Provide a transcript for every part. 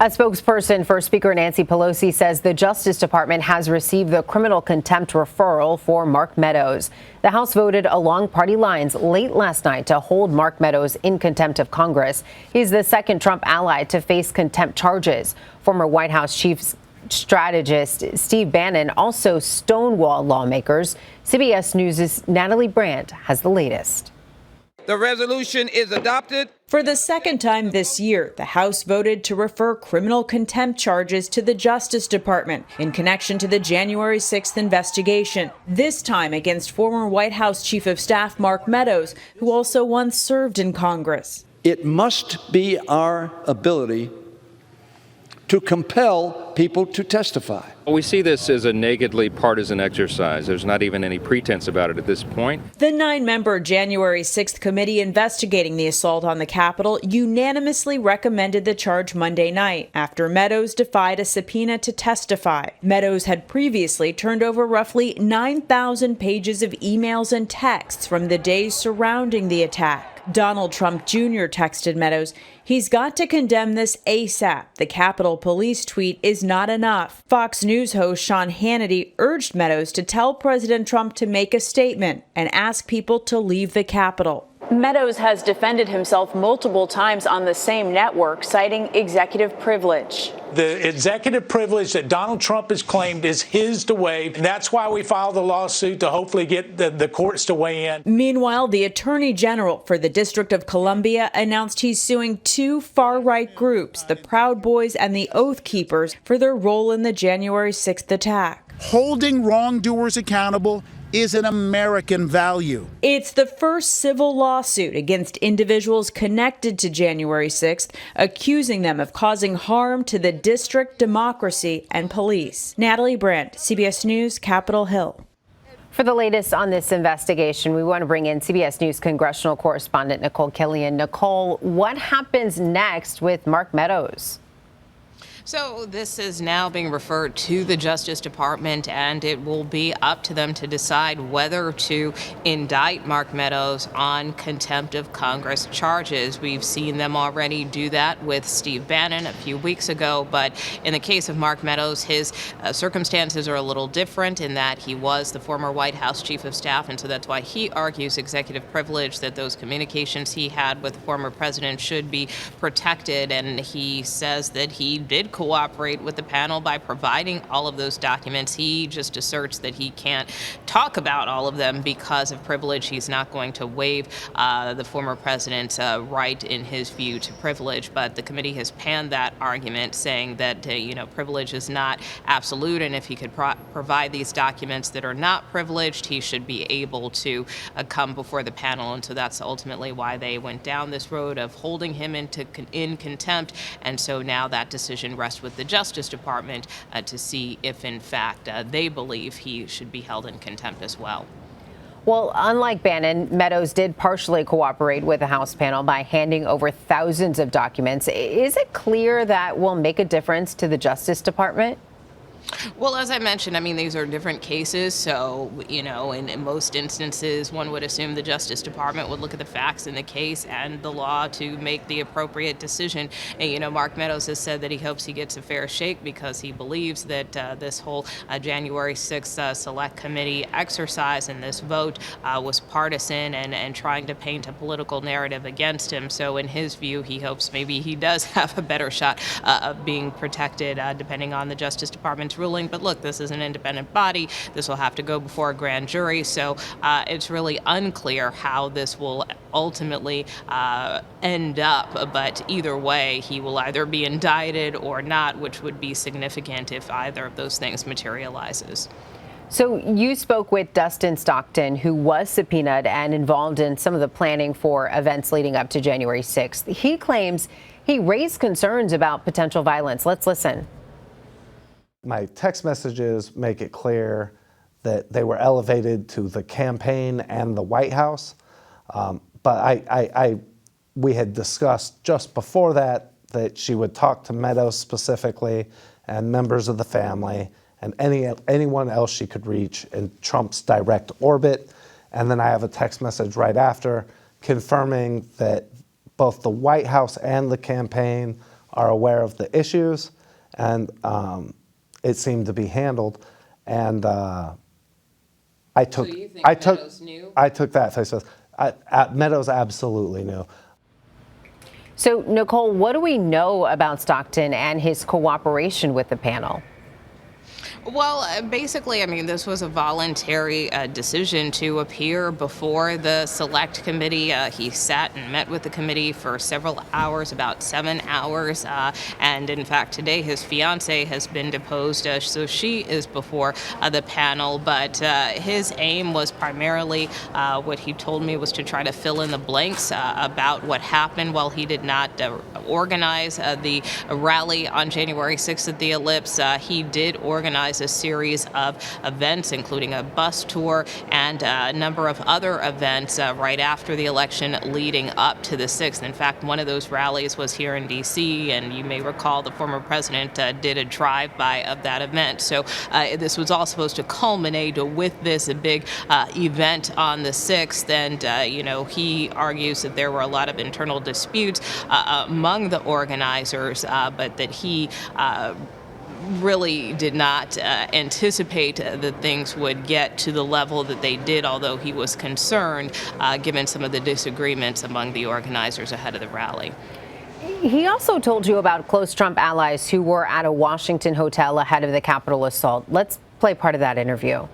A spokesperson for Speaker Nancy Pelosi says the Justice Department has received the criminal contempt referral for Mark Meadows. The House voted along party lines late last night to hold Mark Meadows in contempt of Congress. He's the second Trump ally to face contempt charges. Former White House chief strategist Steve Bannon also stonewalled lawmakers. CBS News' Natalie Brand has the latest. The resolution is adopted. For the second time this year, the House voted to refer criminal contempt charges to the Justice Department in connection to the January 6th investigation, this time against former White House Chief of Staff Mark Meadows, who also once served in Congress. It must be our ability to compel people to testify. We see this as a nakedly partisan exercise. There's not even any pretense about it at this point. The 9-member January 6th committee investigating the assault on the Capitol unanimously recommended the charge Monday night after Meadows defied a subpoena to testify. Meadows had previously turned over roughly 9,000 pages of emails and texts from the days surrounding the attack. Donald Trump Jr. texted Meadows, "He's got to condemn this ASAP. The Capitol Police tweet is not enough." Fox News host Sean Hannity urged Meadows to tell President Trump to make a statement and ask people to leave the Capitol. Meadows has defended himself multiple times on the same network, citing executive privilege. The executive privilege that Donald Trump has claimed is his to waive. And that's why we filed the lawsuit, to hopefully get the courts to weigh in. Meanwhile, the Attorney General for the District of Columbia announced he's suing two far-right groups, the Proud Boys and the Oath Keepers, for their role in the January 6th attack. Holding wrongdoers accountable is an American value. It's the first civil lawsuit against individuals connected to January 6th, accusing them of causing harm to the district, democracy, and police. Natalie Brand, CBS News, Capitol Hill. For the latest on this investigation, we want to bring in CBS News congressional correspondent Nikole Killion. Nikole, what happens next with Mark Meadows? So this is now being referred to the Justice Department, and it will be up to them to decide whether to indict Mark Meadows on contempt of Congress charges. We've seen them already do that with Steve Bannon a few weeks ago, but in the case of Mark Meadows, his circumstances are a little different in that he was the former White House Chief of Staff, and so that's why he argues executive privilege, that those communications he had with the former president should be protected, and he says that he did cooperate with the panel by providing all of those documents. He just asserts that he can't talk about all of them because of privilege. He's not going to waive the former president's right, in his view, to privilege. But the committee has panned that argument, saying that privilege is not absolute, and if he could provide these documents that are not privileged, he should be able to come before the panel. And so that's ultimately why they went down this road of holding him in contempt. And so now that decision rests with the Justice Department to see if, in fact, they believe he should be held in contempt as well. Well, unlike Bannon, Meadows did partially cooperate with the House panel by handing over thousands of documents. Is it clear that will make a difference to the Justice Department? Well, as I mentioned, I mean, these are different cases. So, in most instances, one would assume the Justice Department would look at the facts in the case and the law to make the appropriate decision. And, Mark Meadows has said that he hopes he gets a fair shake because he believes that this whole January 6th Select Committee exercise and this vote was partisan and trying to paint a political narrative against him. So, in his view, he hopes maybe he does have a better shot of being protected depending on the Justice Department's ruling. But look, this is an independent body. This will have to go before a grand jury. So it's really unclear how this will ultimately end up. But either way, he will either be indicted or not, which would be significant if either of those things materializes. So you spoke with Dustin Stockton, who was subpoenaed and involved in some of the planning for events leading up to January 6th. He claims he raised concerns about potential violence. Let's listen. My text messages make it clear that they were elevated to the campaign and the White House. But we had discussed just before that she would talk to Meadows specifically and members of the family and anyone else she could reach in Trump's direct orbit. And then I have a text message right after confirming that both the White House and the campaign are aware of the issues, and it seemed to be handled. And I took Meadows knew? I took that face value. Meadows absolutely knew. So, Nikole, what do we know about Stockton and his cooperation with the panel? Well, basically, I mean, this was a voluntary decision to appear before the select committee. He sat and met with the committee for several hours, about 7 hours. And in fact, today his fiance has been deposed, so she is before the panel. But his aim was primarily, what he told me, was to try to fill in the blanks about what happened while he did not organize the rally on January 6th at the Ellipse. He did organize a series of events, including a bus tour and a number of other events right after the election leading up to the 6th. In fact, one of those rallies was here in D.C., and you may recall the former president did a drive-by of that event. So this was all supposed to culminate with this big event on the 6th. And, he argues that there were a lot of internal disputes among the organizers, but that he really did not anticipate that things would get to the level that they did, although he was concerned given some of the disagreements among the organizers ahead of the rally. He also told you about close Trump allies who were at a Washington hotel ahead of the Capitol assault. Let's play part of that interview.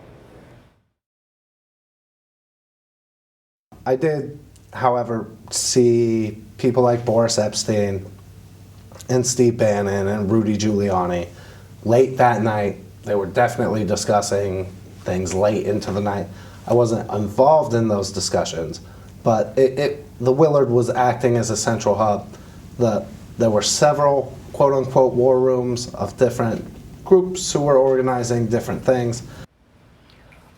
I did, however, see people like Boris Epstein and Steve Bannon and Rudy Giuliani. Late that night, they were definitely discussing things late into the night. I wasn't involved in those discussions, but the Willard was acting as a central hub. There were several quote-unquote war rooms of different groups who were organizing different things.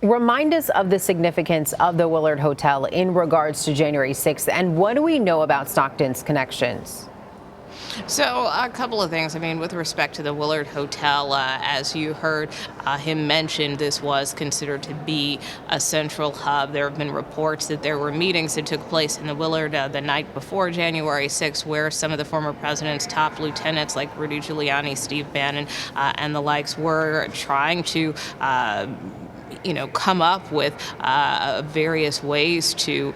Remind us of the significance of the Willard Hotel in regards to January 6th, and what do we know about Stockton's connections? So a couple of things. I mean, with respect to the Willard Hotel, as you heard him mention, this was considered to be a central hub. There have been reports that there were meetings that took place in the Willard the night before January 6th, where some of the former president's top lieutenants, like Rudy Giuliani, Steve Bannon, and the likes, were trying to come up with various ways to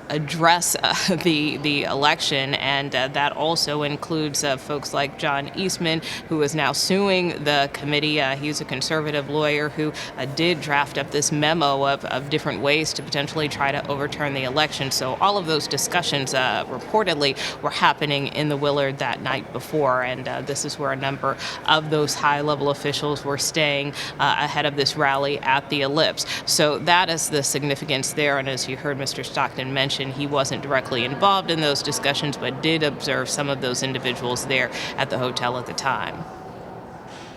address the election, and that also includes folks like John Eastman, who is now suing the committee. He's a conservative lawyer who did draft up this memo of different ways to potentially try to overturn the election. So all of those discussions reportedly were happening in the Willard that night before, and this is where a number of those high-level officials were staying ahead of this rally at the Ellipse. So that is the significance there, and as you heard Mr. Stockton mention, he wasn't directly involved in those discussions, but did observe some of those individuals there at the hotel at the time.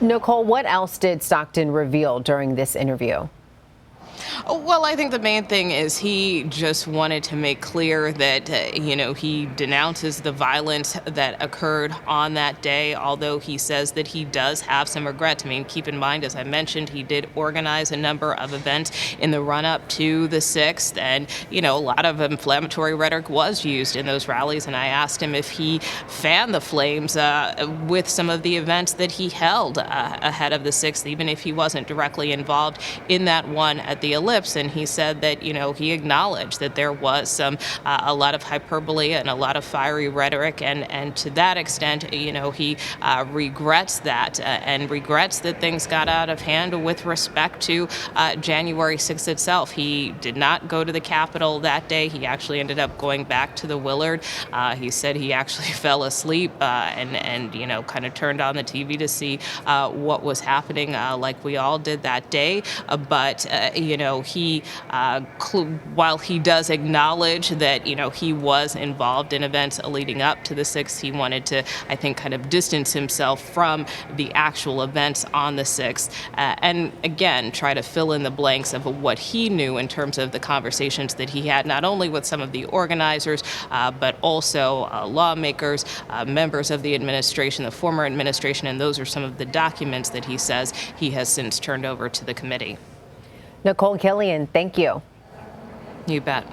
Nikole, what else did Stockton reveal during this interview? Well, I think the main thing is he just wanted to make clear that, he denounces the violence that occurred on that day, although he says that he does have some regrets. I mean, keep in mind, as I mentioned, he did organize a number of events in the run-up to the 6th, and, a lot of inflammatory rhetoric was used in those rallies, and I asked him if he fanned the flames with some of the events that he held ahead of the 6th, even if he wasn't directly involved in that one at the Ellipse, and he said that he acknowledged that there was a lot of hyperbole and a lot of fiery rhetoric, and to that extent he regrets that and regrets that things got out of hand with respect to January 6th itself. He did not go to the Capitol that day. He actually ended up going back to the Willard. He said he actually fell asleep and kind of turned on the TV to see what was happening, like we all did that day, but he, while he does acknowledge that, he was involved in events leading up to the 6th, he wanted to, I think, kind of distance himself from the actual events on the 6th, and again, try to fill in the blanks of what he knew in terms of the conversations that he had, not only with some of the organizers, but also lawmakers, members of the administration, the former administration, and those are some of the documents that he says he has since turned over to the committee. Nikole Killion, thank you. You bet.